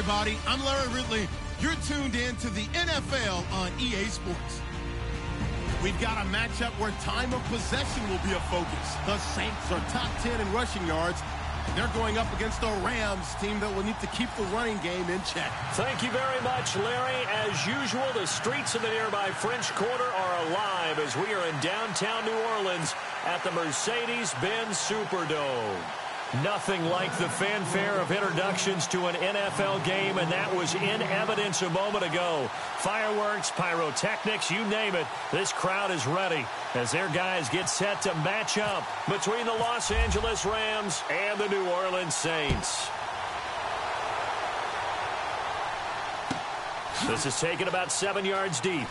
everybody. I'm Larry Ridley. You're tuned in to the NFL on EA Sports. We've got a matchup where time of possession will be a focus. The Saints are top 10 in rushing yards. They're going up against the Rams, team that will need to keep the running game in check. Thank you very much, Larry. As usual, the streets of the nearby French Quarter are alive as we are in downtown New Orleans at the Mercedes-Benz Superdome. Nothing like the fanfare of introductions to an NFL game, and that was in evidence a moment ago. Fireworks, pyrotechnics, you name it. This crowd is ready as their guys get set to match up between the Los Angeles Rams and the New Orleans Saints. This is taken about 7 yards deep.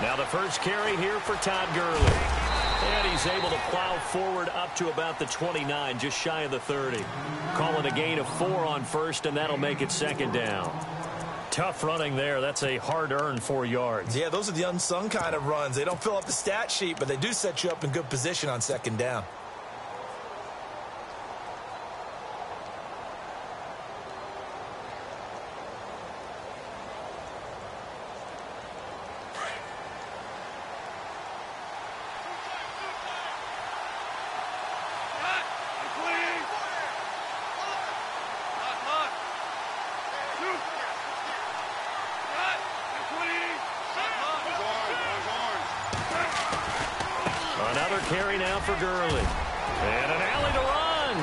Now the first carry here for Todd Gurley. And he's able to plow forward up to about the 29, just shy of the 30. Calling a gain of 4 on first, and that'll make it second down. Tough running there. That's a hard-earned 4 yards. Yeah, those are the unsung kind of runs. They don't fill up the stat sheet, but they do set you up in good position on second down. Another carry now for Gurley. And an alley to run.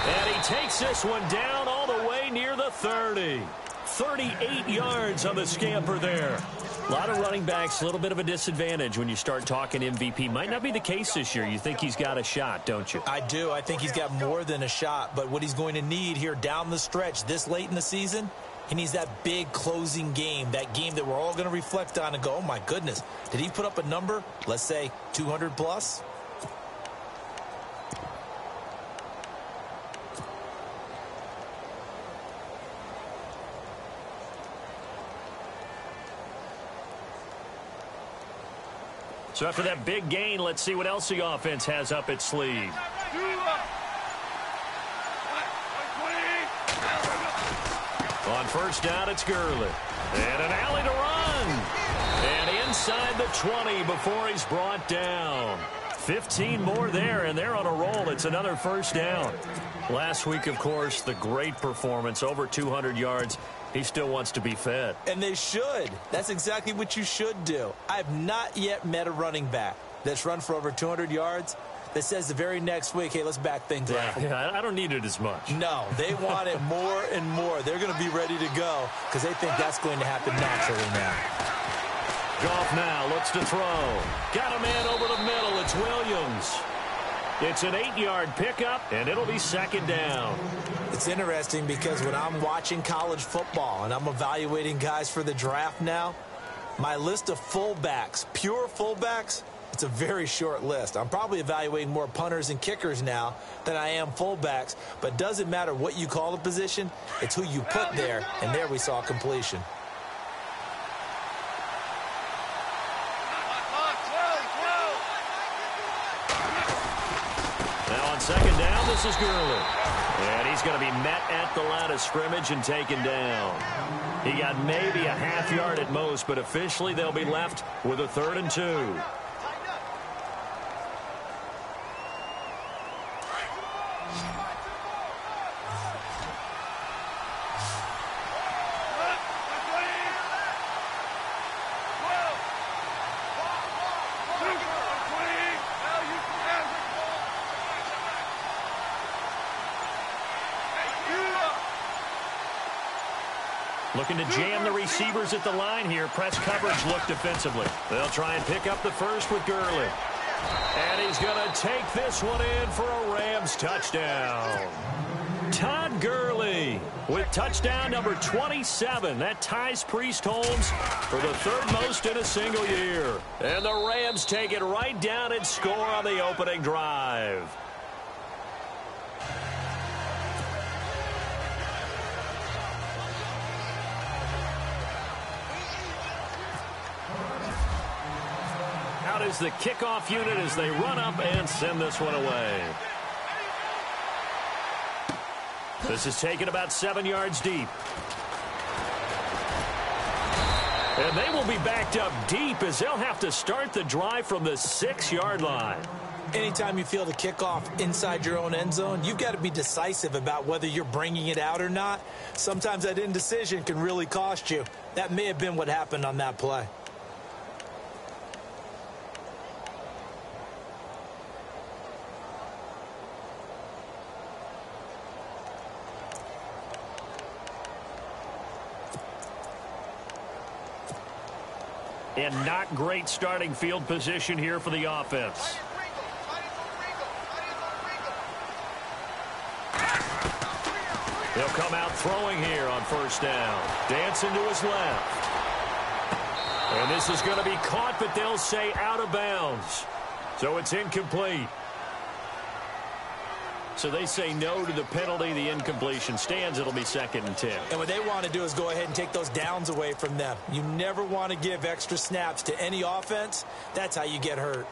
And he takes this one down all the way near the 30. 38 yards on the scamper there. A lot of running backs, a little bit of a disadvantage when you start talking MVP. Might not be the case this year. You think he's got a shot, don't you? I do. I think he's got more than a shot. But what he's going to need here down the stretch this late in the season, he needs that big closing game, that game that we're all going to reflect on and go, oh, my goodness, did he put up a number, let's say 200 plus? So after that big gain, let's see what else the offense has up its sleeve. On first down, it's Gurley. And an alley to run. And inside the 20 before he's brought down. 15 more there, and they're on a roll. It's another first down. Last week, of course, the great performance, over 200 yards. He still wants to be fed. And they should. That's exactly what you should do. I have not yet met a running back that's run for over 200 yards that says the very next week, hey, let's back things up. Yeah, I don't need it as much. No, they want it more and more. They're going to be ready to go because they think that's going to happen naturally now. Goff now looks to throw. Got a man over the middle. It's Williams. It's an 8-yard pickup, and it'll be second down. It's interesting because when I'm watching college football and I'm evaluating guys for the draft now, my list of fullbacks, pure fullbacks, it's a very short list. I'm probably evaluating more punters and kickers now than I am fullbacks, but it doesn't matter what you call the position, it's who you put there, and there we saw completion. Now on second down, this is Gurley. And he's going to be met at the line of scrimmage and taken down. He got maybe a half yard at most, but officially they'll be left with a 3rd and 2. Looking to jam the receivers at the line here. Press coverage look defensively. They'll try and pick up the first with Gurley. And he's going to take this one in for a Rams touchdown. Todd Gurley with touchdown number 27. That ties Priest Holmes for the third most in a single year. And the Rams take it right down and score on the opening drive. Out is the kickoff unit as they run up and send this one away. This is taken about 7 yards deep. And they will be backed up deep as they'll have to start the drive from the 6-yard line. Anytime you feel the kickoff inside your own end zone, you've got to be decisive about whether you're bringing it out or not. Sometimes that indecision can really cost you. That may have been what happened on that play. And not great starting field position here for the offense. He'll come out throwing here on first down. Dancing to his left. And this is going to be caught, but they'll say out of bounds. So it's incomplete. So they say no to the penalty. The incompletion stands. It'll be 2nd and 10. And what they want to do is go ahead and take those downs away from them. You never want to give extra snaps to any offense. That's how you get hurt.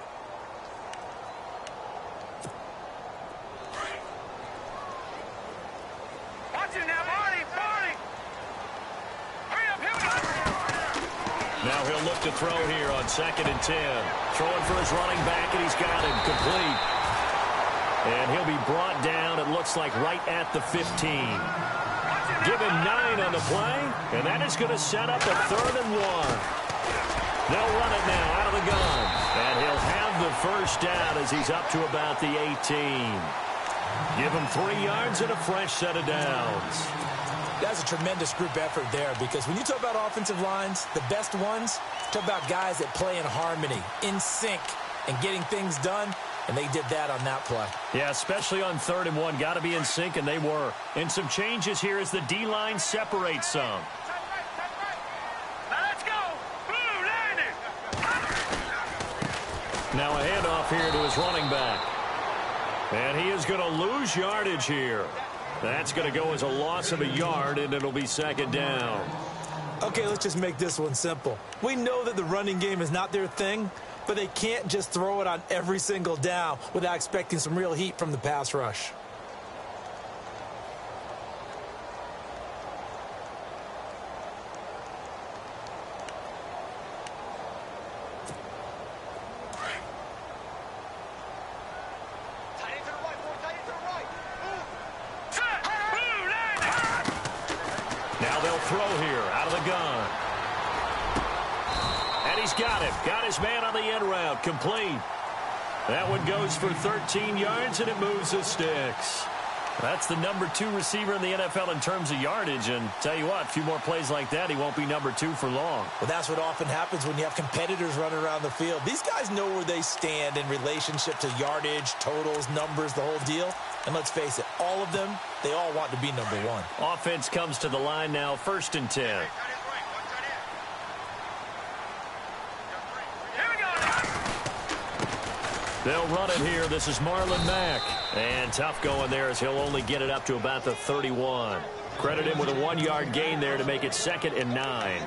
Watch it now, Barney! Hurry up, here we go! Now he'll look to throw here on 2nd and 10. Throwing for his running back, and he's got him complete. And he'll be brought down, it looks like, right at the 15. Give him 9 on the play, and that is going to set up a 3rd and 1. They'll run it now out of the gun. And he'll have the first down as he's up to about the 18. Give him 3 yards and a fresh set of downs. That's a tremendous group effort there, because when you talk about offensive lines, the best ones, talk about guys that play in harmony, in sync, and getting things done. And they did that on that play. Yeah, especially on 3rd and 1. Got to be in sync, and they were. And some changes here as the D-line separates some. Now let's go! Blue line it! Now a handoff here to his running back. And he is going to lose yardage here. That's going to go as a loss of a yard, and it'll be 2nd down. Okay, let's just make this one simple. We know that the running game is not their thing, but they can't just throw it on every single down without expecting some real heat from the pass rush. Now they'll throw here out of the gun. And he's got him. Got his man on the end route. Complete. That one goes for 13 yards, and it moves the sticks. That's the number 2 receiver in the NFL in terms of yardage. And tell you what, a few more plays like that, he won't be number 2 for long. Well, that's what often happens when you have competitors running around the field. These guys know where they stand in relationship to yardage, totals, numbers, the whole deal. And let's face it, all of them, they all want to be number 1. Offense comes to the line now, 1st and 10. They'll run it here. This is Marlon Mack. And tough going there as he'll only get it up to about the 31. Credit him with a 1-yard gain there to make it 2nd and 9.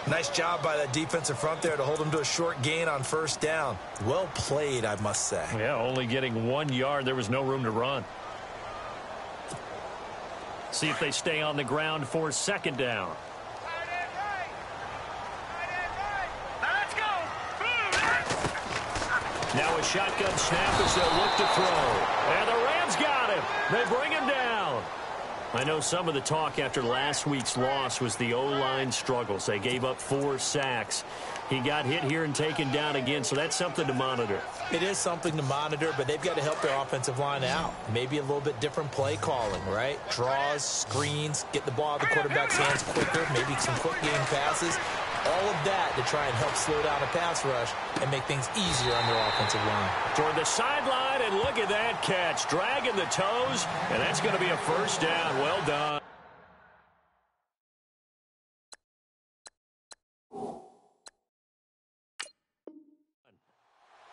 Nice job by that defensive front there to hold him to a short gain on first down. Well played, I must say. Yeah, only getting 1 yard. There was no room to run. See if they stay on the ground for 2nd down. Now a shotgun snap as they'll look to throw. And the Rams got him. They bring him down. I know some of the talk after last week's loss was the O-line struggles. They gave up 4 sacks. He got hit here and taken down again, so that's something to monitor. It is something to monitor, but they've got to help their offensive line out. Maybe a little bit different play calling, right? Draws, screens, get the ball out of the quarterback's hands quicker, maybe some quick game passes. All of that to try and help slow down a pass rush and make things easier on their offensive line. Toward the sideline, and look at that catch. Dragging the toes, and that's going to be a first down. Well done.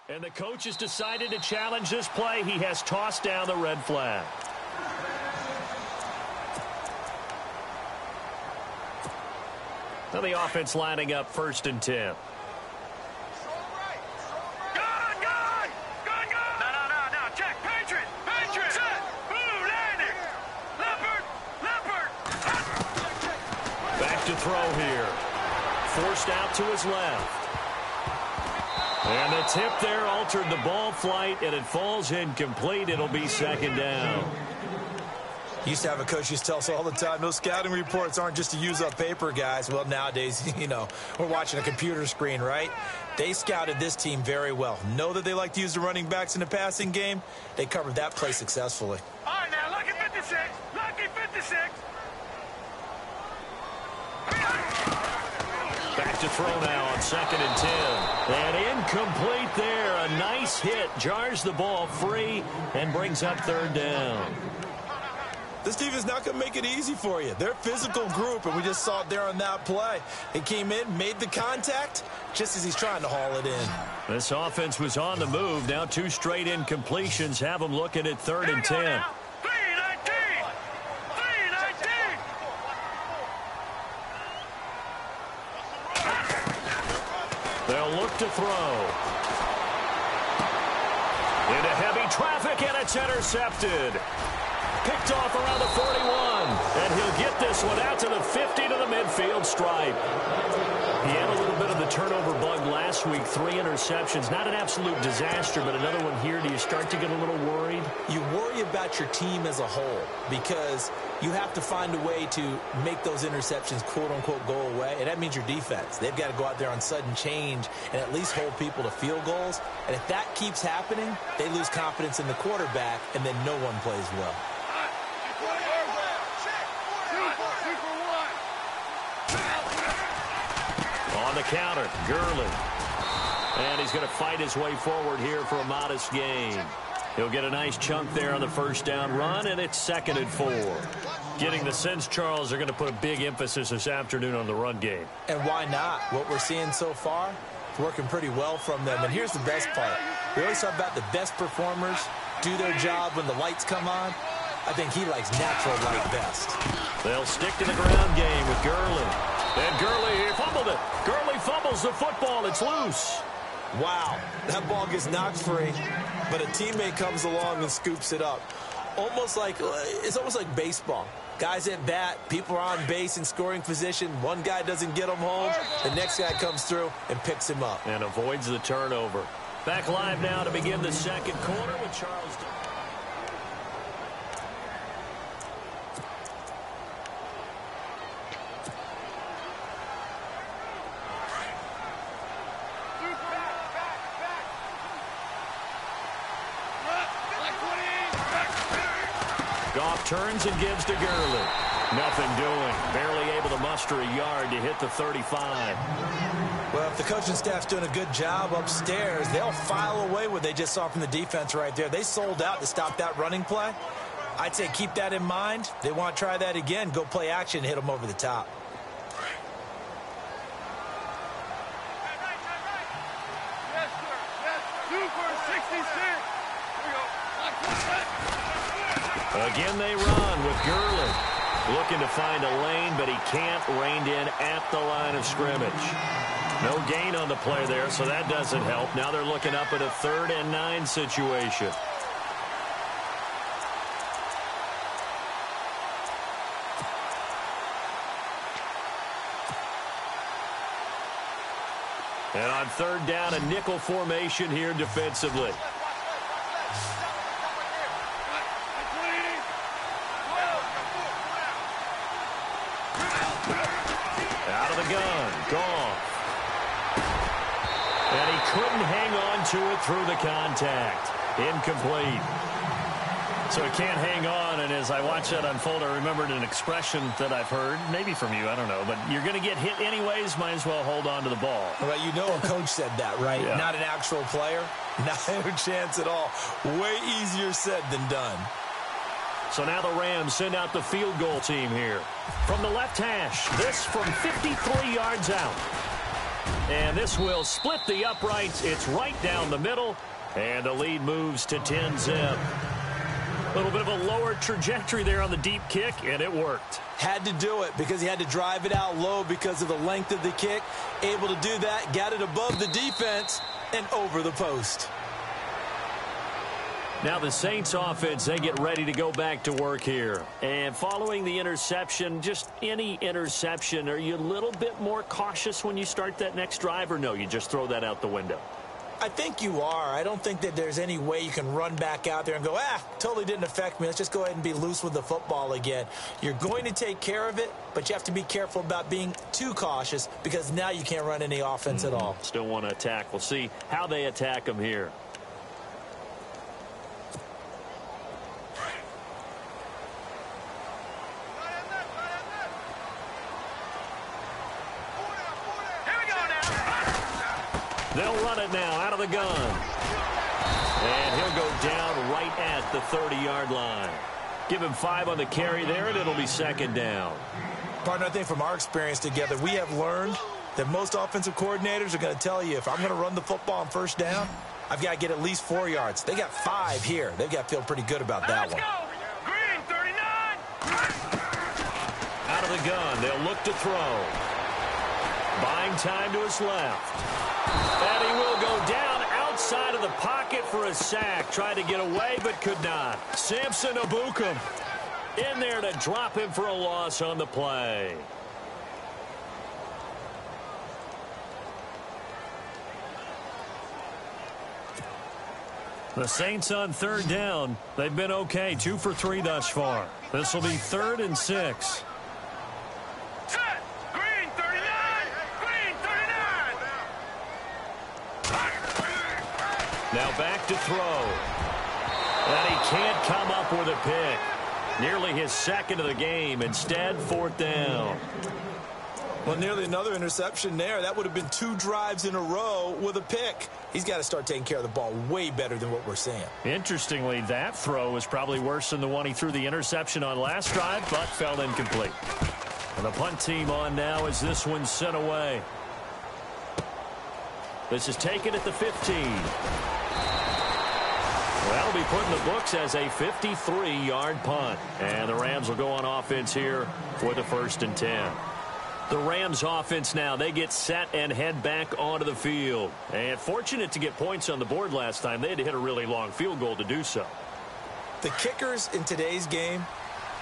And the coach has decided to challenge this play. He has tossed down the red flag. Now the offense lining up 1st and 10. Back to throw here. Forced out to his left. And the tip there altered the ball flight, and it falls incomplete. It'll be 2nd down. Used to have a coach used to tell us all the time, those scouting reports aren't just to use up paper, guys. Well, nowadays, we're watching a computer screen, right? They scouted this team very well. Know that they like to use the running backs in the passing game. They covered that play successfully. All right, now, lucky 56. Lucky 56. Back to throw now on 2nd and 10. And incomplete there. A nice hit. Jars the ball free and brings up 3rd down. This defense is not going to make it easy for you. They're a physical group, and we just saw it there on that play. He came in, made the contact, just as he's trying to haul it in. This offense was on the move. Now 2 straight incompletions have them looking at 3rd and 10. 319. They'll look to throw. Into heavy traffic, and it's intercepted. Picked off around the 41. And he'll get this one out to the 50 to the midfield stripe. He had a little bit of the turnover bug last week. 3 interceptions. Not an absolute disaster, but another one here. Do you start to get a little worried? You worry about your team as a whole because you have to find a way to make those interceptions, quote-unquote, go away. And that means your defense. They've got to go out there on sudden change and at least hold people to field goals. And if that keeps happening, they lose confidence in the quarterback, and then no one plays well. On the counter, Gurley. And he's going to fight his way forward here for a modest gain. He'll get a nice chunk there on the 1st down run, and it's 2nd and 4. Getting the sense, Charles, they're going to put a big emphasis this afternoon on the run game. And why not? What we're seeing so far is working pretty well from them. And here's the best part. We always talk about the best performers do their job when the lights come on. I think he likes natural light best. They'll stick to the ground game with Gurley. And Gurley, he fumbled it. Gurley fumbles the football. It's loose. Wow, that ball gets knocked free, but a teammate comes along and scoops it up. It's almost like baseball. Guys at bat, people are on base in scoring position. One guy doesn't get him home. The next guy comes through and picks him up. And avoids the turnover. Back live now to begin the 2nd quarter with Charles. Goff turns and gives to Gurley. Nothing doing. Barely able to muster a yard to hit the 35. Well, if the coaching staff's doing a good job upstairs, they'll file away what they just saw from the defense right there. They sold out to stop that running play. I'd say keep that in mind. They want to try that again. Go play action, hit them over the top. Yes, sir. Yes, sir. 2 for 66. Here we go. Again, they run with Gurley. Looking to find a lane, but he can't. Reined in at the line of scrimmage. No gain on the play there, so that doesn't help. Now they're looking up at a 3rd and 9 situation. And on 3rd down, a nickel formation here defensively. couldn't hang on to it through the contact. Incomplete. So he can't hang on, and as I watch that unfold, I remembered an expression that I've heard, maybe from you, I don't know, but you're going to get hit anyways, might as well hold on to the ball. Well, you know a coach said that, right? Yeah. Not an actual player. Not a chance at all. Way easier said than done. So now the Rams send out the field goal team here. From the left hash, this from 53 yards out. And this will split the uprights. It's right down the middle, and the lead moves to 10-zip. A little bit of a lower trajectory there on the deep kick, and it worked. Had to do it because he had to drive it out low because of the length of the kick. Able to do that, got it above the defense, and over the post. Now the Saints offense, they get ready to go back to work here. And following the interception, just any interception, are you a little bit more cautious when you start that next drive, or no, you just throw that out the window? I think you are. I don't think that there's any way you can run back out there and go, totally didn't affect me. Let's just go ahead and be loose with the football again. You're going to take care of it, but you have to be careful about being too cautious because now you can't run any offense at all. Still want to attack. We'll see how they attack them here. They'll run it now out of the gun. And he'll go down right at the 30-yard line. Give him 5 on the carry there, and it'll be second down. Partner, I think from our experience together, we have learned that most offensive coordinators are going to tell you, if I'm going to run the football on first down, I've got to get at least 4 yards. They got 5 here. They've got to feel pretty good about that one. Green, 39. Out of the gun, they'll look to throw. Buying time to his left. And he will go down outside of the pocket for a sack. Tried to get away, but could not. Samson Abukum in there to drop him for a loss on the play. The Saints on third down. They've been okay, 2 for 3 thus far. This will be 3rd and 6. Now back to throw. And he can't come up with a pick. Nearly his second of the game. Instead, 4th down. Well, nearly another interception there. That would have been 2 drives in a row with a pick. He's got to start taking care of the ball way better than what we're seeing. Interestingly, that throw was probably worse than the one he threw the interception on last drive, but fell incomplete. And the punt team on now as this one's sent away. This is taken at the 15. That'll be put in the books as a 53-yard punt. And the Rams will go on offense here for the 1st and 10. The Rams offense now, they get set and head back onto the field. And fortunate to get points on the board last time. They had to hit a really long field goal to do so. The kickers in today's game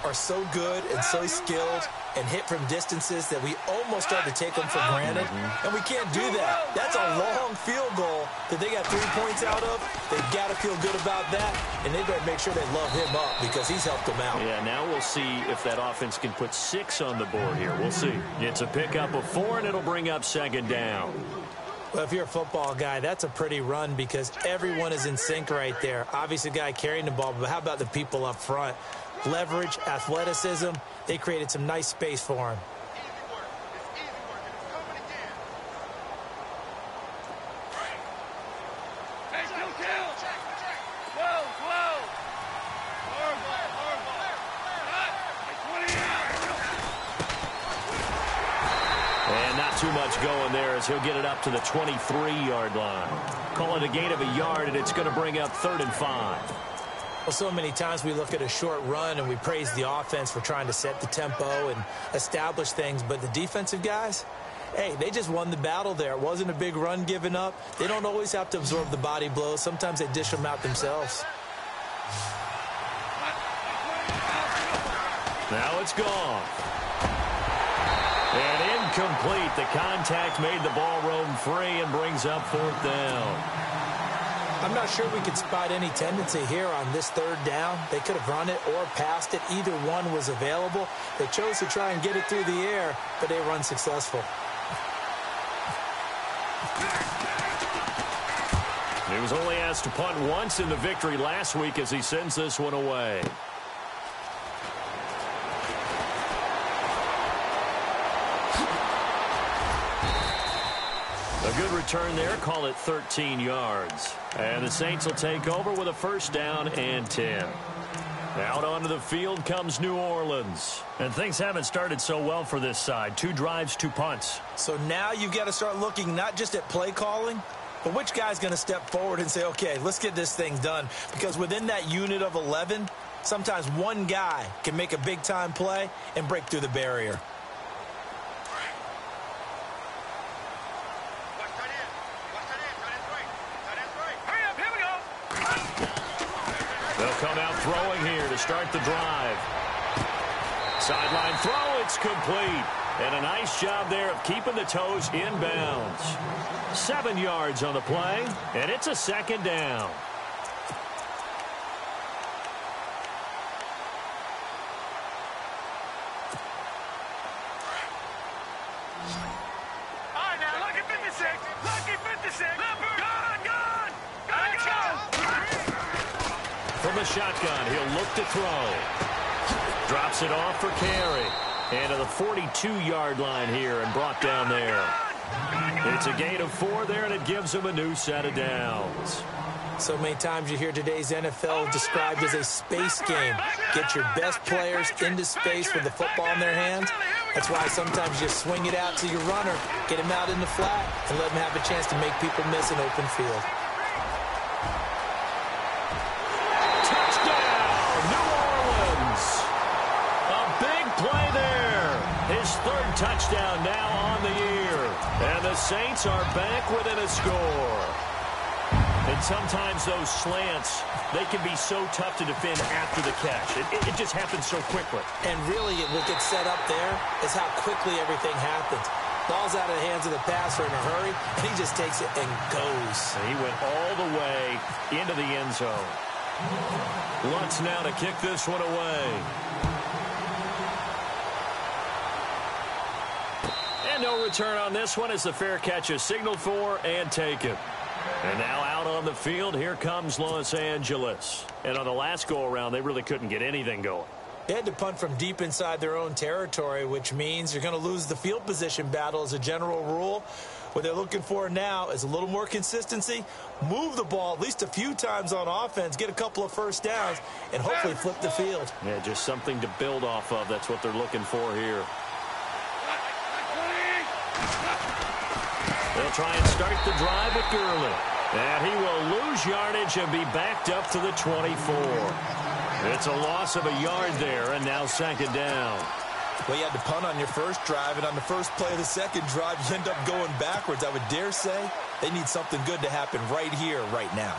are so good and so skilled and hit from distances that we almost start to take them for granted. And we can't do that. That's a long field goal that they got 3 points out of. They've got to feel good about that, and they better make sure they love him up because he's helped them out. Yeah, now we'll see if that offense can put 6 on the board here. We'll see. It's a pickup of 4, and it'll bring up 2nd down. Well, if you're a football guy, that's a pretty run because everyone is in sync right there. Obviously, the guy carrying the ball, but how about the people up front? Leverage, athleticism, they created some nice space for him. And not too much going there as he'll get it up to the 23-yard line. Call it a gain of a yard, and it's going to bring up 3rd and 5. Well, so many times we look at a short run and we praise the offense for trying to set the tempo and establish things, but the defensive guys, hey, they just won the battle there. It wasn't a big run given up. They don't always have to absorb the body blows. Sometimes they dish them out themselves. Now it's gone. And incomplete. The contact made the ball roam free and brings up 4th down. I'm not sure we could spot any tendency here on this 3rd down. They could have run it or passed it. Either one was available. They chose to try and get it through the air, but they were unsuccessful. He was only asked to punt once in the victory last week as he sends this one away. A good return there. Call it 13 yards. And the Saints will take over with a first down and 10. Out onto the field comes New Orleans. And things haven't started so well for this side. 2 drives, 2 punts. So now you've got to start looking not just at play calling, but which guy's going to step forward and say, okay, let's get this thing done. Because within that unit of 11, sometimes one guy can make a big-time play and break through the barrier. They'll come out throwing here to start the drive. Sideline throw, it's complete. And a nice job there of keeping the toes in bounds. 7 yards on the play, and it's a second down. All right, now, lucky 56. Lucky 56. Gone. From the shotgun, he'll look to throw. Drops it off for carry. And to the 42-yard line here and brought down there. It's a gain of 4 there, and it gives him a new set of downs. So many times you hear today's NFL described as a space game. Get your best players into space with the football in their hands. That's why sometimes you swing it out to your runner, get him out in the flat, and let him have a chance to make people miss an open field. Play there. His 3rd touchdown now on the year. And the Saints are back within a score. And sometimes those slants, they can be so tough to defend after the catch. It just happens so quickly. And really, what gets set up there is how quickly everything happens. Ball's out of the hands of the passer in a hurry, and he just takes it and goes. He went all the way into the end zone. Lutz now to kick this one away. And no return on this one as the fair catch is signaled for and taken. And now out on the field, here comes Los Angeles. And on the last go-around, they really couldn't get anything going. They had to punt from deep inside their own territory, which means you're going to lose the field position battle as a general rule. What they're looking for now is a little more consistency, move the ball at least a few times on offense, get a couple of first downs, and hopefully flip the field. Yeah, just something to build off of. That's what they're looking for here. They'll try and start the drive with Gurley. And he will lose yardage and be backed up to the 24. It's a loss of a yard there, and now second down. Well, you had to punt on your first drive, and on the first play of the second drive, you end up going backwards. I would dare say they need something good to happen right here, right now.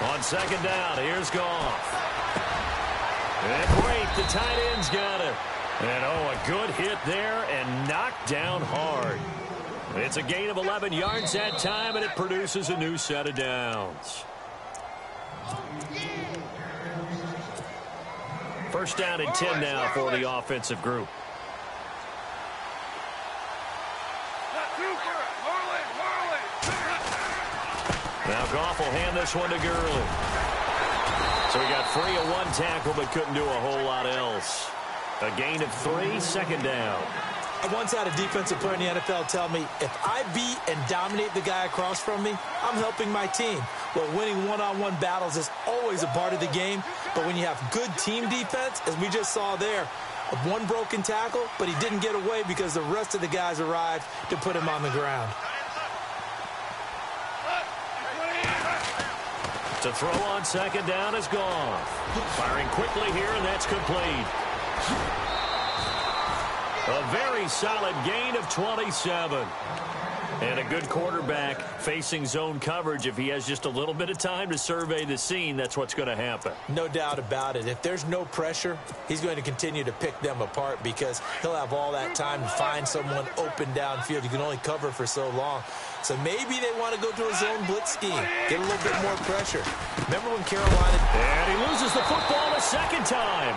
On second down, here's Goff. And great, the tight end's got it. And, a good hit there and knocked down hard. It's a gain of 11 yards that time, and it produces a new set of downs. First down and 10 now for the offensive group. Now Goff will hand this one to Gurley. So he got free of 1 tackle but couldn't do a whole lot else. A gain of 3, second down. I once had a defensive player in the NFL tell me, if I beat and dominate the guy across from me, I'm helping my team. Well, winning one-on-one battles is always a part of the game, but when you have good team defense, as we just saw there, one broken tackle, but he didn't get away because the rest of the guys arrived to put him on the ground. To throw on second down is Goff. Firing quickly here, and that's complete. A very solid gain of 27. And a good quarterback facing zone coverage. If he has just a little bit of time to survey the scene, that's what's going to happen. No doubt about it. If there's no pressure, he's going to continue to pick them apart because he'll have all that time to find someone open downfield. You can only cover for so long. So maybe they want to go to a zone blitz scheme, get a little bit more pressure. Remember when Carolina... And he loses the football a second time.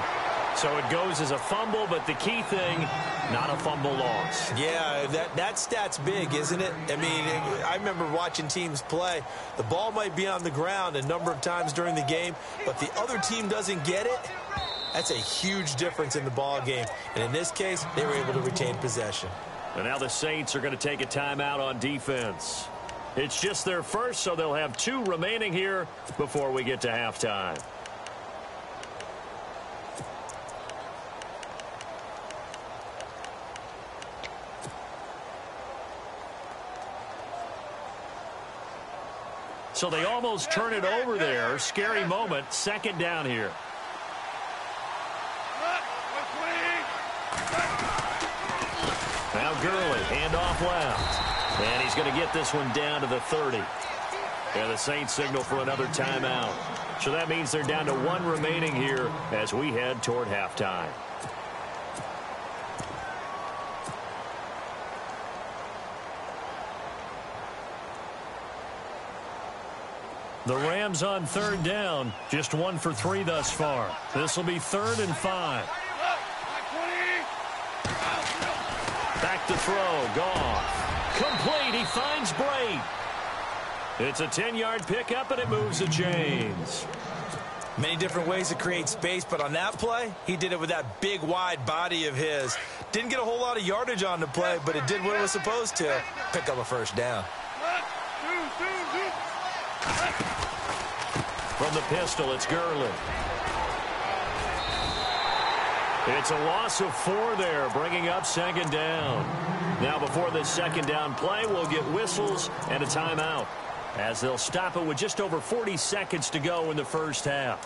So it goes as a fumble, but the key thing, not a fumble loss. Yeah, that stat's big, isn't it? I mean, I remember watching teams play. The ball might be on the ground a number of times during the game, but the other team doesn't get it. That's a huge difference in the ball game. And in this case, they were able to retain possession. And now the Saints are going to take a timeout on defense. It's just their first, so they'll have 2 remaining here before we get to halftime. So they almost turn it over there. Scary moment. Second down here. Now Gurley, handoff left. And he's going to get this one down to the 30. And the Saints signal for another timeout. So that means they're down to 1 remaining here as we head toward halftime. The Rams on third down, just 1 for 3 thus far. This will be 3rd and 5. Back to throw, Goff. Complete, he finds Bray. It's a 10-yard pickup, and it moves the chains. Many different ways to create space, but on that play, he did it with that big, wide body of his. Didn't get a whole lot of yardage on the play, but it did what it was supposed to. Pick up a first down. From the pistol, it's Gurley. It's a loss of 4 there, bringing up 2nd down. Now before this 2nd down play, we'll get whistles and a timeout, as they'll stop it with just over 40 seconds to go in the first half.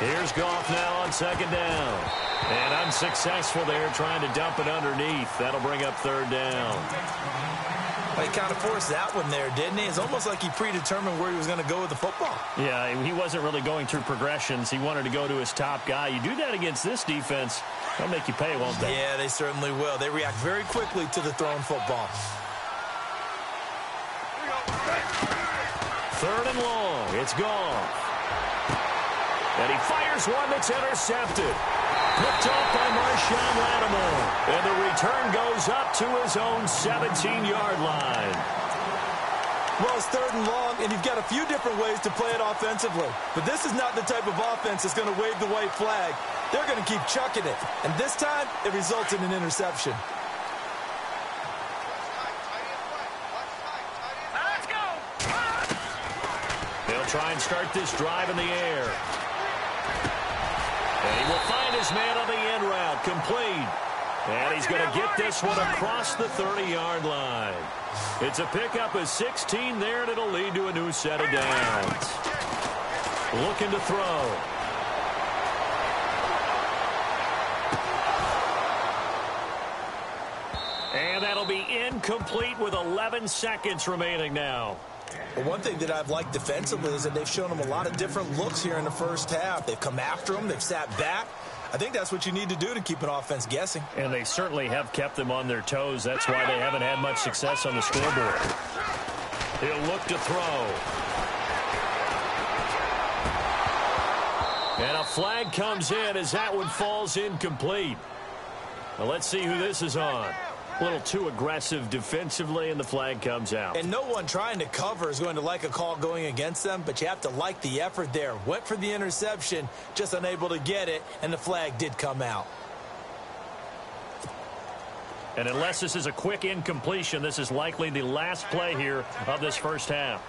Here's Goff now on 2nd down. And unsuccessful there, trying to dump it underneath. That'll bring up 3rd down. Well, he kind of forced that one there, didn't he? It's almost like he predetermined where he was going to go with the football. Yeah, he wasn't really going through progressions. He wanted to go to his top guy. You do that against this defense, they'll make you pay, won't they? Yeah, they certainly will. They react very quickly to the thrown football. 3rd and long. It's Goff. And he fires one that's intercepted. Picked off by Marshawn Lattimore. And the return goes up to his own 17-yard line. Well, it's 3rd and long, and you've got a few different ways to play it offensively. But this is not the type of offense that's going to wave the white flag. They're going to keep chucking it. And this time, it results in an interception. Let's go! They'll try and start this drive in the air. And he will find his man on the end route, complete. And he's going to get this one across the 30-yard line. It's a pickup of 16 there, and it'll lead to a new set of downs. Looking to throw. And that'll be incomplete with 11 seconds remaining now. But one thing that I've liked defensively is that they've shown them a lot of different looks here in the first half. They've come after them. They've sat back. I think that's what you need to do to keep an offense guessing. And they certainly have kept them on their toes. That's why they haven't had much success on the scoreboard. He'll look to throw. And a flag comes in as that one falls incomplete. Now let's see who this is on. A little too aggressive defensively, and the flag comes out. And no one trying to cover is going to like a call going against them, but you have to like the effort there. Went for the interception, just unable to get it, and the flag did come out. And unless this is a quick incompletion, this is likely the last play here of this first half.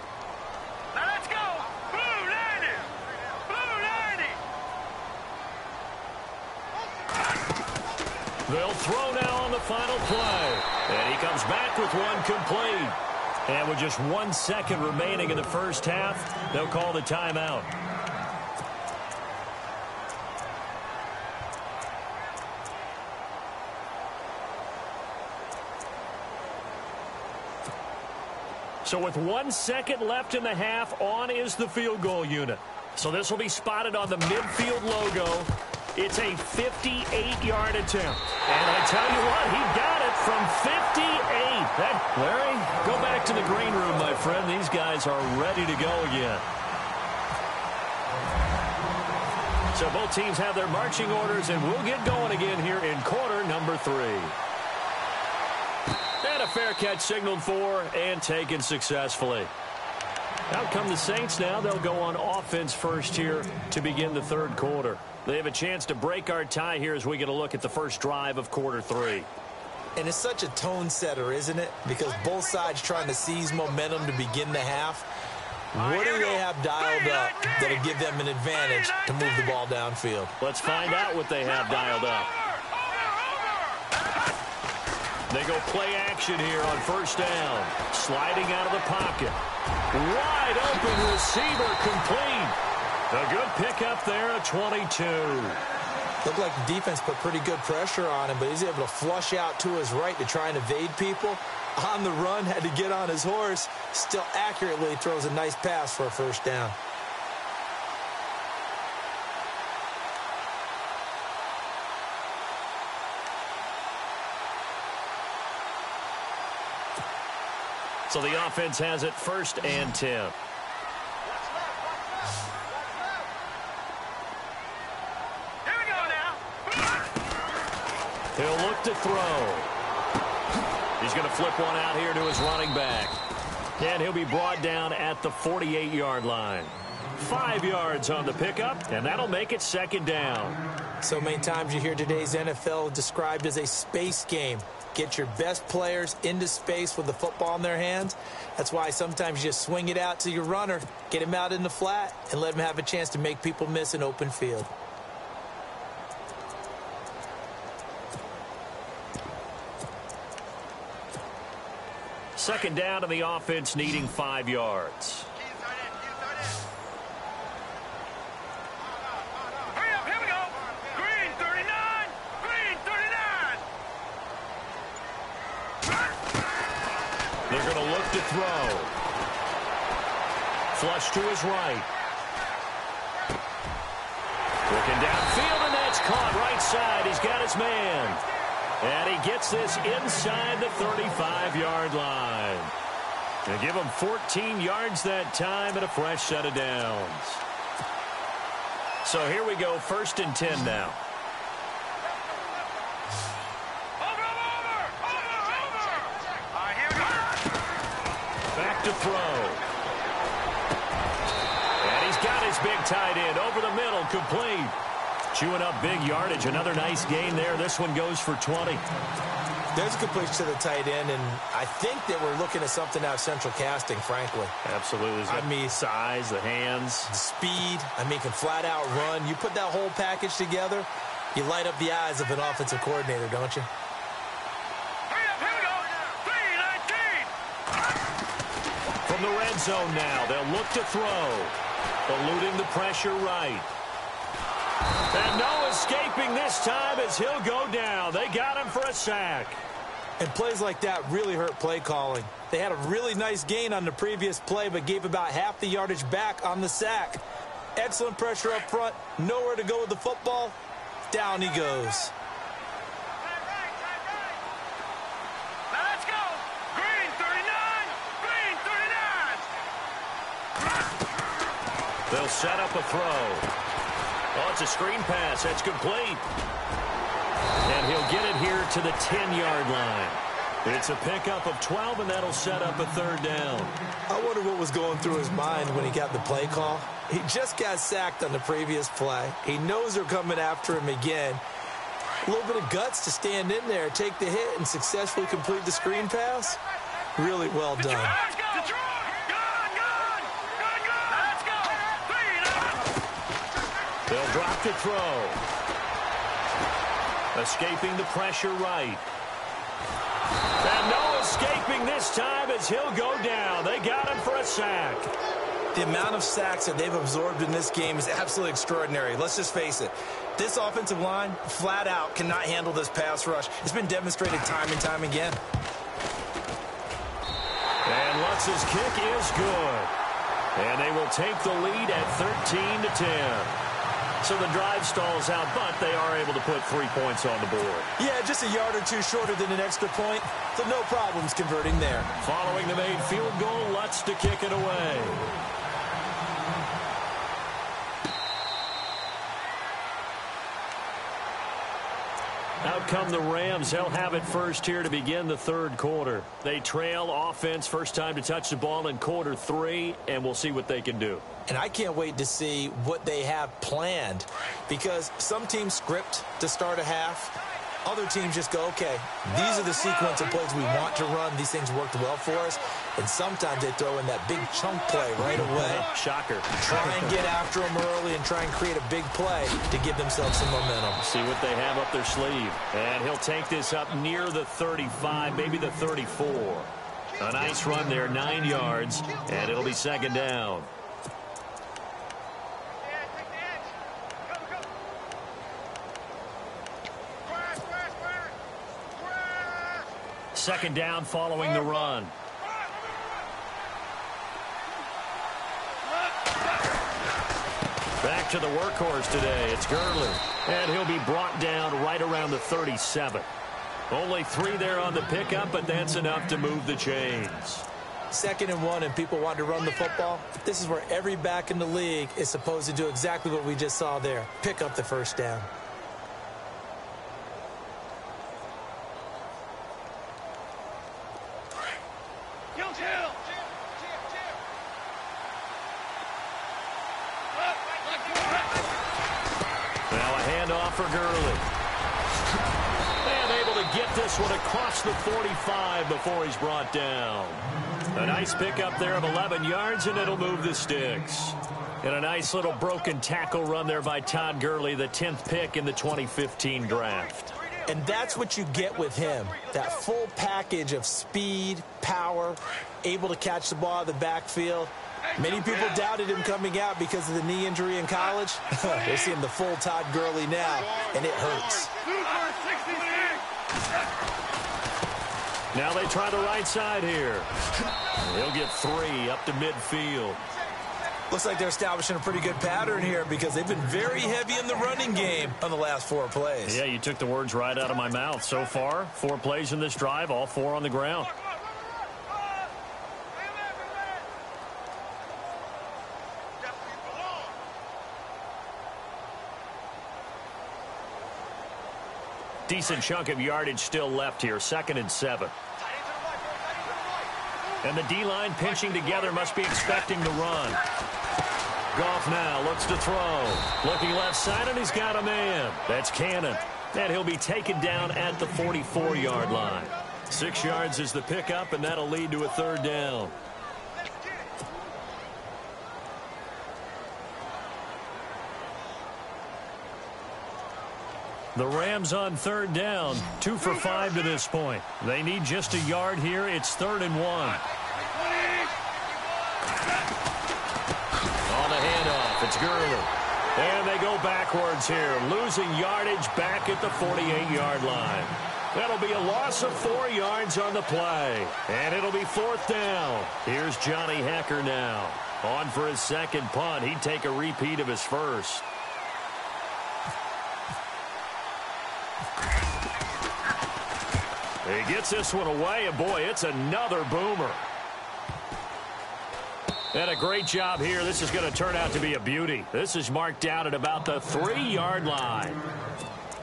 Now let's go! Blue 90! Blue 90! They'll throw now on the final play. And he comes back with one complete. And with just 1 second remaining in the first half, they'll call the timeout. So with 1 second left in the half, on is the field goal unit. So this will be spotted on the midfield logo. It's a 58-yard attempt. And I tell you what, he got it from 58. Larry, go back to the green room, my friend. These guys are ready to go again. So both teams have their marching orders, and we'll get going again here in quarter number 3. And a fair catch signaled for and taken successfully. Out come the Saints now. They'll go on offense first here to begin the third quarter. They have a chance to break our tie here as we get a look at the first drive of quarter 3. And it's such a tone setter, isn't it? Because both sides trying to seize momentum to begin the half. What do they have dialed up that'll give them an advantage to move the ball downfield? Let's find out what they have dialed up. They go play action here on first down. Sliding out of the pocket. Wide open receiver complete. A good pickup there at 22. Looked like the defense put pretty good pressure on him, but he's able to flush out to his right to try and evade people. On the run, had to get on his horse. Still accurately throws a nice pass for a first down. So the offense has it 1st and 10. He'll look to throw. He's going to flip one out here to his running back. And he'll be brought down at the 48-yard line. 5 yards on the pickup, and that'll make it 2nd down. So many times you hear today's NFL described as a space game. Get your best players into space with the football in their hands. That's why sometimes you just swing it out to your runner, get him out in the flat, and let him have a chance to make people miss an open field. Second down to the offense, needing 5 yards. Hurry up, here we go. Green 39, green 39. They're going to look to throw. Flush to his right. Looking downfield, and that's caught right side. He's got his man. And he gets this inside the 35-yard line. They give him 14 yards that time and a fresh set of downs. So here we go, 1st and 10 now. Over. Here we go. Back to throw. And he's got his big tight end over the middle, complete. Chewing up big yardage. Another nice gain there. This one goes for 20. There's a completion to the tight end, and I think that we're looking at something out of central casting, frankly. Absolutely. I mean, size, the hands. The speed. I mean, can flat out run. You put that whole package together, you light up the eyes of an offensive coordinator, don't you? Hurry up, here we go. 3-19. From the red zone now, they'll look to throw. Eluding the pressure right. And no escaping this time as he'll go down. They got him for a sack. And plays like that really hurt play calling. They had a really nice gain on the previous play, but gave about half the yardage back on the sack. Excellent pressure up front. Nowhere to go with the football. Down he goes. Now let's go. Green 39, green 39. They'll set up a throw. Oh, it's a screen pass. That's complete. And he'll get it here to the 10-yard line. It's a pickup of 12, and that'll set up a 3rd down. I wonder what was going through his mind when he got the play call. He just got sacked on the previous play. He knows they're coming after him again. A little bit of guts to stand in there, take the hit, and successfully complete the screen pass. Really well done. Let's go. They'll drop to throw. Escaping the pressure right. And no escaping this time as he'll go down. They got him for a sack. The amount of sacks that they've absorbed in this game is absolutely extraordinary. Let's just face it. This offensive line, flat out, cannot handle this pass rush. It's been demonstrated time and time again. And Bounces kick is good. And they will take the lead at 13-10. So the drive stalls out, but they are able to put 3 points on the board. Yeah, just a yard or two shorter than an extra point, so no problems converting there. Following the made field goal, Lutz to kick it away. Out come the Rams. They'll have it first here to begin the third quarter. They trail offense, first time to touch the ball in quarter 3, and we'll see what they can do. And I can't wait to see what they have planned, because some teams script to start a half. Other teams just go, okay, these are the sequence of plays we want to run. These things worked well for us. And sometimes they throw in that big chunk play right away. Shocker. Try and get after them early and try and create a big play to give themselves some momentum. See what they have up their sleeve. And he'll take this up near the 35, maybe the 34. A nice run there, 9 yards, and it'll be second down. Second down following the run. Back to the workhorse today. It's Gurley. And he'll be brought down right around the 37. Only 3 there on the pickup, but that's enough to move the chains. 2nd and 1, and people want to run the football. This is where every back in the league is supposed to do exactly what we just saw there. Pick up the first down. For Gurley. And able to get this one across the 45 before he's brought down. A nice pickup there of 11 yards, and it'll move the sticks. And a nice little broken tackle run there by Todd Gurley, the 10th pick in the 2015 draft. And that's what you get with him, that full package of speed, power, able to catch the ball out of the backfield. Many people doubted him coming out because of the knee injury in college. They're seeing the full Todd Gurley now, and it hurts. Now they try the right side here. He'll get 3 up to midfield. Looks like they're establishing a pretty good pattern here because they've been very heavy in the running game on the last 4 plays. Yeah, you took the words right out of my mouth. So far, 4 plays in this drive, all 4 on the ground. Decent chunk of yardage still left here. 2nd and 7. And the D-line pinching together, must be expecting the run. Goff now looks to throw. Looking left side, and he's got a man. That's Cannon. And he'll be taken down at the 44-yard line. 6 yards is the pickup, and that'll lead to a 3rd down. The Rams on 3rd down, 2 for 5 to this point. They need just a yard here. It's 3rd and 1. On the handoff, it's Gurley. And they go backwards here, losing yardage back at the 48-yard line. That'll be a loss of 4 yards on the play. And it'll be 4th down. Here's Johnny Hecker now. On for his 2nd punt. He'd take a repeat of his first. He gets this one away, and boy, it's another boomer. And a great job here. This is going to turn out to be a beauty. This is marked out at about the 3-yard line.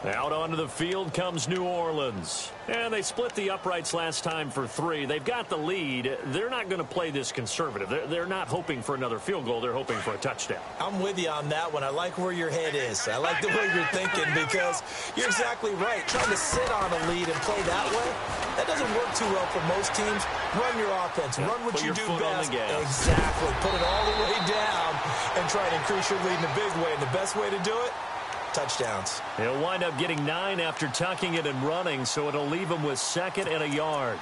Out onto the field comes New Orleans. And they split the uprights last time for 3. They've got the lead. They're not going to play this conservative. They're not hoping for another field goal. They're hoping for a touchdown. I'm with you on that one. I like where your head is. I like the way you're thinking because you're exactly right. Trying to sit on a lead and play that way, that doesn't work too well for most teams. Run your offense. Run what you do best. Exactly. Put it all the way down and try and increase your lead in a big way. And the best way to do it, touchdowns. He'll wind up getting 9 after tucking it and running, so it'll leave him with 2nd and a yard.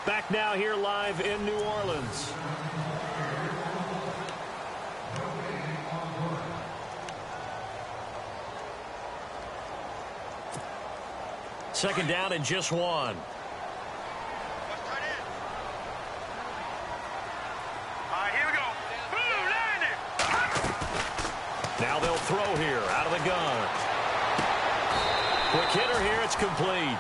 Back now here live in New Orleans. Second down and just one. Now they'll throw here out of the gun. Quick hitter here. It's complete.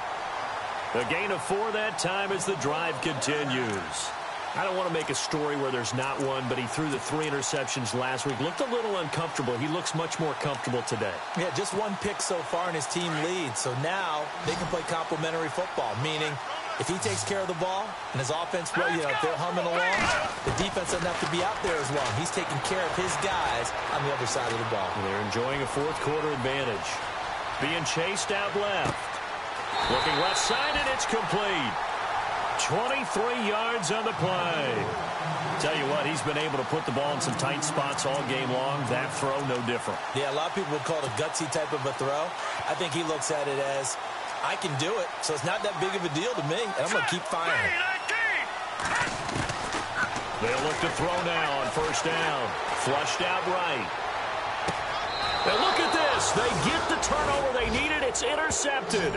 A gain of 4 that time as the drive continues. I don't want to make a story where there's not one, but he threw the 3 interceptions last week. Looked a little uncomfortable. He looks much more comfortable today. Yeah, just 1 pick so far and his team leads. So now they can play complementary football, meaning if he takes care of the ball and his offense, well, you know, if they're humming along, the defense doesn't have to be out there as long. He's taking care of his guys on the other side of the ball. And they're enjoying a fourth quarter advantage. Being chased out left. Looking left side, and it's complete. 23 yards on the play. Tell you what, he's been able to put the ball in some tight spots all game long. That throw, no different. Yeah, a lot of people would call it a gutsy type of a throw. I think he looks at it as, I can do it, so it's not that big of a deal to me, and I'm going to keep firing. They'll look to throw now on first down. Flushed out right. And look at this. They get the turnover they needed. It's intercepted.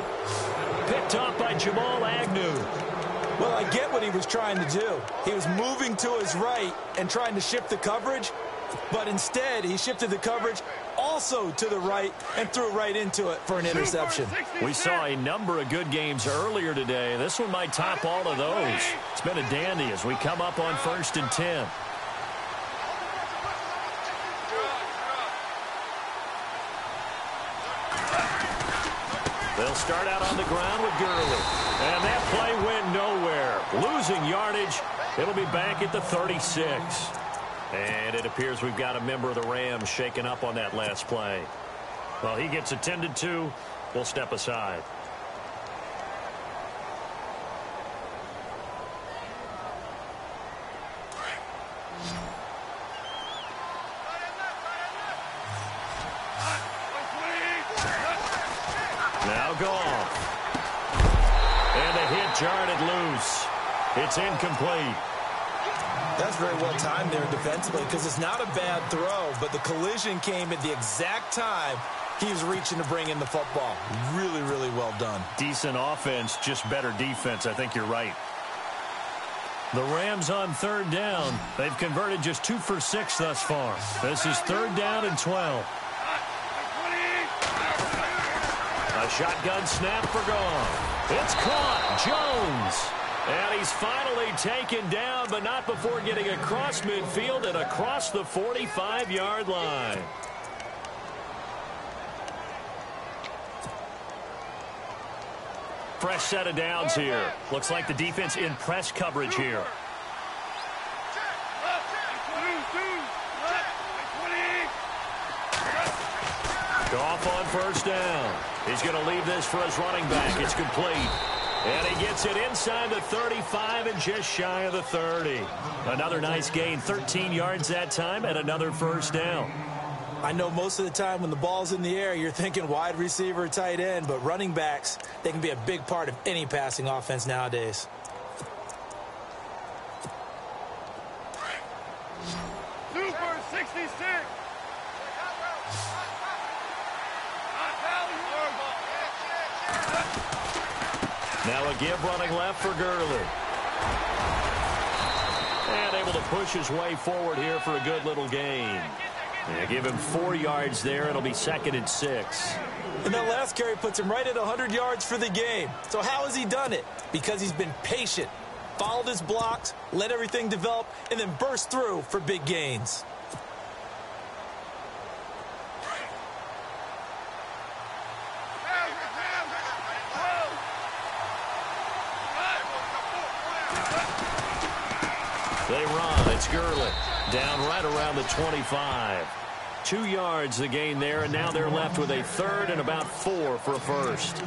Picked off by Jamal Agnew. Well, I get what he was trying to do. He was moving to his right and trying to shift the coverage, but instead he shifted the coverage also to the right and threw right into it for an interception. We saw a number of good games earlier today. This one might top all of those. It's been a dandy as we come up on 1st and 10. They'll start out on the ground with Gurley. And that play went nowhere. Losing yardage. It'll be back at the 36. And it appears we've got a member of the Rams shaken up on that last play. Well, he gets attended to. We'll step aside. Now Goff. And the hit jarred it loose. It's incomplete. That's very well timed there defensively because it's not a bad throw, but the collision came at the exact time he was reaching to bring in the football. Really, really well done. Decent offense, just better defense. I think you're right. The Rams on 3rd down. They've converted just 2 for 6 thus far. This is 3rd down and 12. A shotgun snap for Goff. It's caught. Jones. And he's finally taken down, but not before getting across midfield and across the 45-yard line. Fresh set of downs here. Looks like the defense in press coverage here. Goff on first down. He's going to leave this for his running back. It's complete. And he gets it inside the 35 and just shy of the 30. Another nice gain, 13 yards that time, and another first down. I know most of the time when the ball's in the air, you're thinking wide receiver, tight end, but running backs, they can be a big part of any passing offense nowadays. Super 66. Now a give running left for Gurley. And able to push his way forward here for a good little gain. Yeah, give him 4 yards there. It'll be 2nd and 6. And that last carry puts him right at 100 yards for the game. So how has he done it? Because he's been patient, followed his blocks, let everything develop, and then burst through for big gains. They run. It's Gurley. Down right around the 25. 2 yards the gain there, and now they're left with a 3rd and about 4 for a first.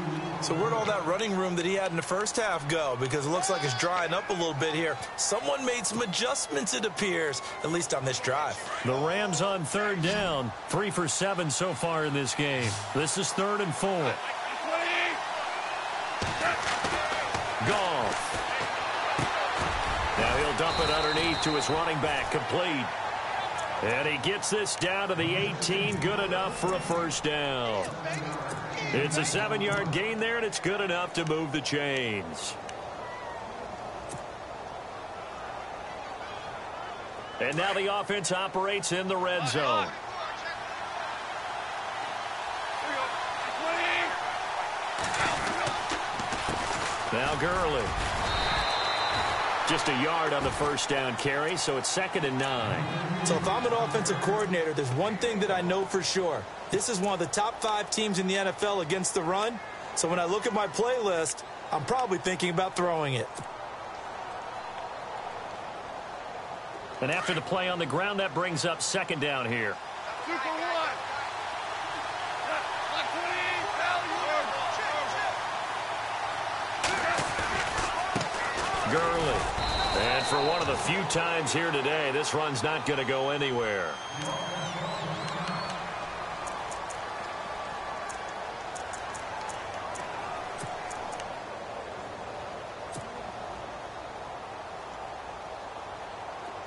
So where'd all that running room that he had in the first half go? Because it looks like it's drying up a little bit here. Someone made some adjustments, it appears, at least on this drive. The Rams on 3rd down. 3 for 7 so far in this game. This is 3rd and 4. Goff. He'll dump it underneath to his running back, complete. And he gets this down to the 18, good enough for a first down. It's a 7-yard gain there, and it's good enough to move the chains. And now the offense operates in the red zone. Now Gurley. Just a yard on the first down carry, so it's 2nd and 9. So if I'm an offensive coordinator, there's one thing that I know for sure. This is one of the top 5 teams in the NFL against the run. So when I look at my playlist, I'm probably thinking about throwing it. And after the play on the ground, that brings up 2nd down here. Gurley. And for one of the few times here today, this run's not going to go anywhere.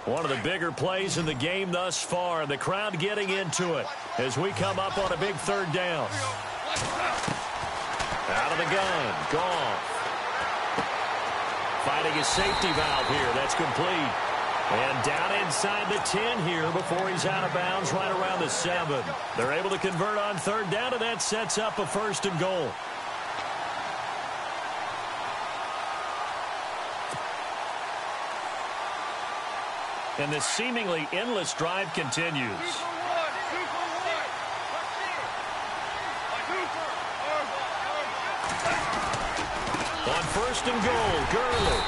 One of the bigger plays in the game thus far, and the crowd getting into it as we come up on a big 3rd down. Out of the gun, Goff. Finding his safety valve here. That's complete. And down inside the 10 here before he's out of bounds right around the 7. They're able to convert on 3rd down, and that sets up a 1st and goal. And this seemingly endless drive continues. On 1st and goal, Gurley.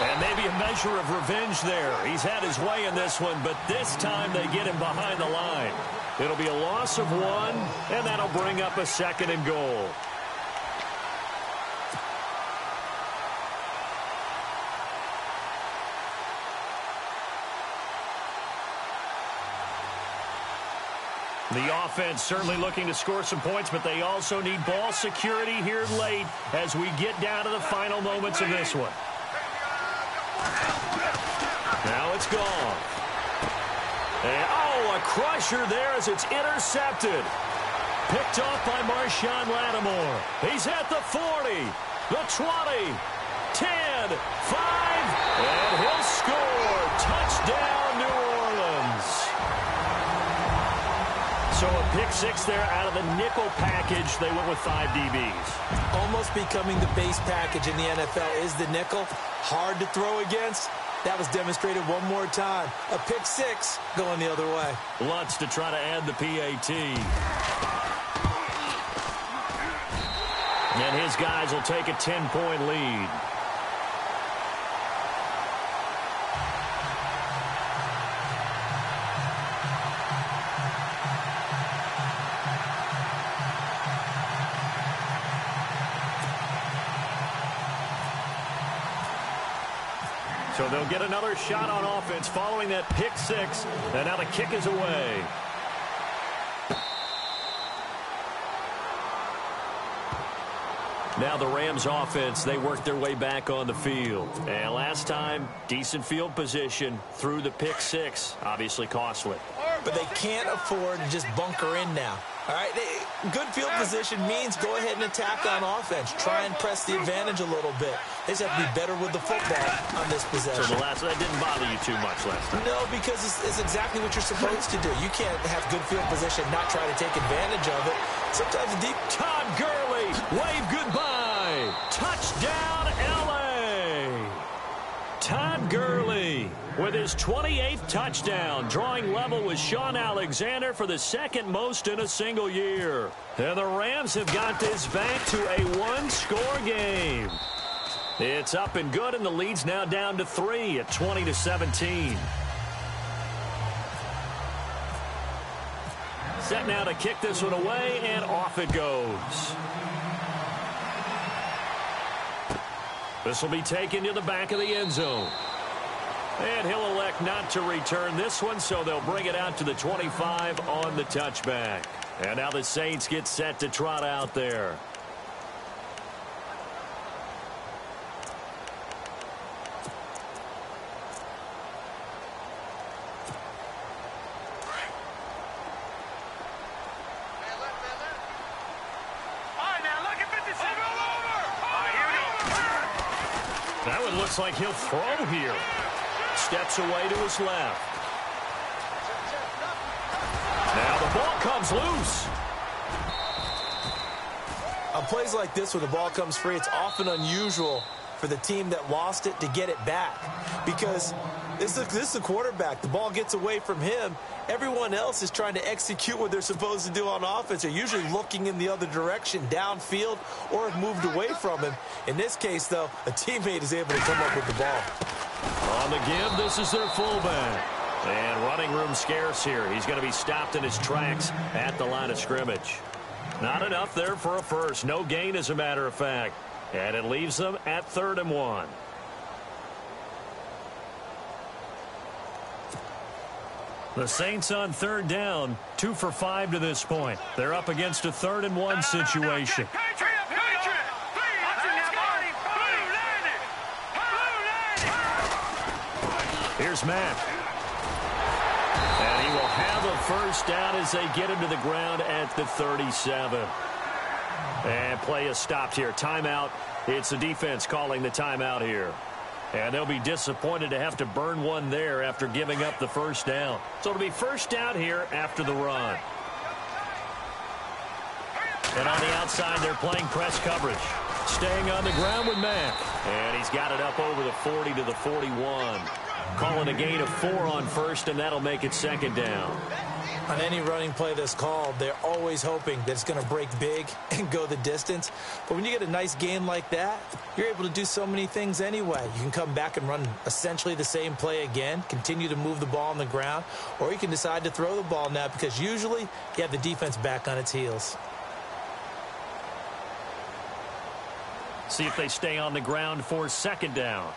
And maybe a measure of revenge there. He's had his way in this one, but this time they get him behind the line. It'll be a loss of 1, and that'll bring up a 2nd and goal. The offense certainly looking to score some points, but they also need ball security here late as we get down to the final moments of this one. Now it's gone. And, oh, a crusher there as it's intercepted. Picked off by Marshawn Lattimore. He's at the 40, the 20, 10, 5, and he'll score. Touchdown, New Orleans. So a pick 6 there out of the nickel package. They went with 5 DBs. Almost becoming the base package in the NFL is the nickel. Hard to throw against. That was demonstrated one more time. A pick 6 going the other way. Lutz to try to add the PAT. And his guys will take a 10-point lead. So they'll get another shot on offense following that pick 6. And now the kick is away. Now the Rams offense, they work their way back on the field. And last time, decent field position through the pick 6. Obviously costly. But they can't afford to just bunker in now. All right, good field position means go ahead and attack on offense. Try and press the advantage a little bit. They just have to be better with the football on this possession. So that didn't bother you too much last time? No, because it's exactly what you're supposed to do. You can't have good field position, not try to take advantage of it. Sometimes deep. Todd Gurley, wave goodbye. Touchdown, L.A. Todd Gurley with his 28th touchdown, drawing level with Sean Alexander for the 2nd most in a single year. And the Rams have got this back to a 1-score game. It's up and good, and the lead's now down to 3 at 20-17. Set now to kick this one away, and off it goes. This will be taken to the back of the end zone. And he'll elect not to return this one, so they'll bring it out to the 25 on the touchback. And now the Saints get set to trot out there. That one looks like he'll throw here. Steps away to his left. Now the ball comes loose. On plays like this where the ball comes free, it's often unusual for the team that lost it to get it back. Because this is the quarterback. The ball gets away from him. Everyone else is trying to execute what they're supposed to do on offense. They're usually looking in the other direction, downfield, or have moved away from him. In this case, though, a teammate is able to come up with the ball. On the give, this is their fullback. And running room scarce here. He's going to be stopped in his tracks at the line of scrimmage. Not enough there for a first. No gain, as a matter of fact. And it leaves them at 3rd and 1. The Saints on 3rd down, 2 for 5 to this point. They're up against a 3rd and 1 situation. Here's Matt. And he will have a first down as they get him to the ground at the 37. And play is stopped here. Timeout. It's the defense calling the timeout here. And they'll be disappointed to have to burn one there after giving up the first down. So it'll be first down here after the run. And on the outside, they're playing press coverage. Staying on the ground with Mack. And he's got it up over the 40 to the 41. Calling a gain of 4 on first, and that'll make it 2nd down. On any running play that's called, they're always hoping that it's going to break big and go the distance. But when you get a nice game like that, you're able to do so many things anyway. You can come back and run essentially the same play again, continue to move the ball on the ground, or you can decide to throw the ball now because usually you have the defense back on its heels. See if they stay on the ground for 2nd down.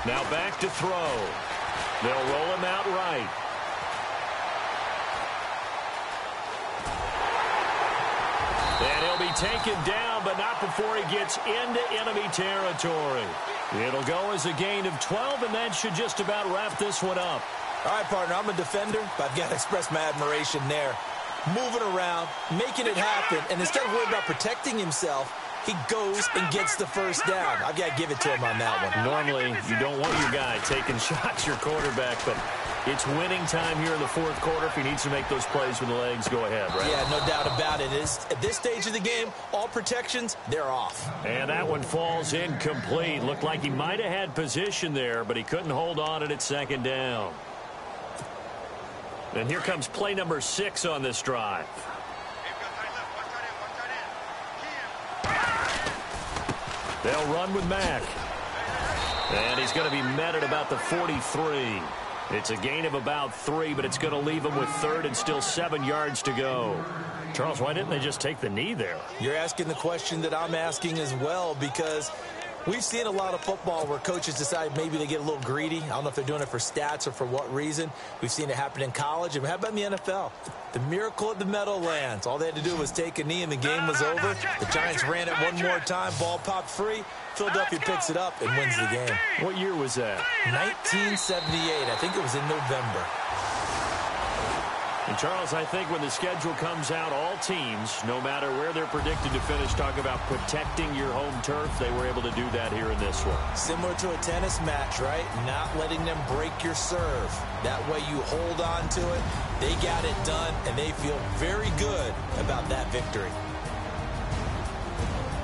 Now back to throw. They'll roll him out right. And he'll be taken down, but not before he gets into enemy territory. It'll go as a gain of 12, and that should just about wrap this one up. All right, partner, I'm a defender, but I've got to express my admiration there. Moving around, making it happen, and instead of worrying about protecting himself, he goes and gets the first down. I've got to give it to him on that one. Normally, you don't want your guy taking shots, your quarterback, but it's winning time here in the 4th quarter. If he needs to make those plays with the legs, go ahead, right? Yeah, no doubt about it. At this stage of the game, all protections, they're off. And that one falls incomplete. Looked like he might have had position there, but he couldn't hold on it at 2nd down. And here comes play number 6 on this drive. They'll run with Mack. And he's going to be met at about the 43. It's a gain of about 3, but it's going to leave him with 3rd and still 7 yards to go. Charles, why didn't they just take the knee there? You're asking the question that I'm asking as well, because we've seen a lot of football where coaches decide maybe they get a little greedy. I don't know if they're doing it for stats or for what reason. We've seen it happen in college. And how about in the NFL? The miracle at the Meadowlands. All they had to do was take a knee and the game was over. The Giants ran it one more time. Ball popped free. Philadelphia picks it up and wins the game. What year was that? 1978. I think it was in November. And, Charles, I think when the schedule comes out, all teams, no matter where they're predicted to finish, talk about protecting your home turf. They were able to do that here in this one. Similar to a tennis match, right? Not letting them break your serve. That way you hold on to it. They got it done, and they feel very good about that victory.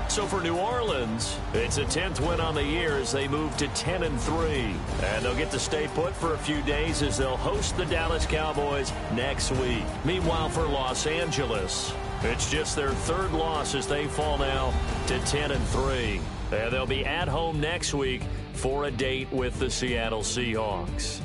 So for New Orleans, it's a 10th win on the year as they move to 10-3. And they'll get to stay put for a few days as they'll host the Dallas Cowboys next week. Meanwhile, for Los Angeles, it's just their 3rd loss as they fall now to 10-3. And they'll be at home next week for a date with the Seattle Seahawks.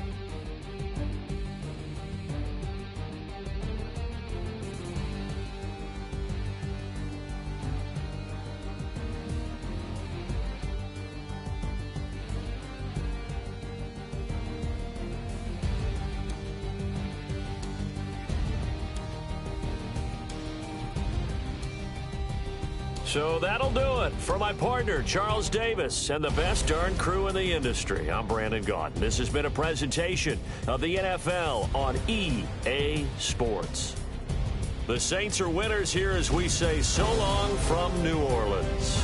So that'll do it for my partner, Charles Davis, and the best darn crew in the industry. I'm Brandon Gaudin. This has been a presentation of the NFL on EA Sports. The Saints are winners here as we say so long from New Orleans.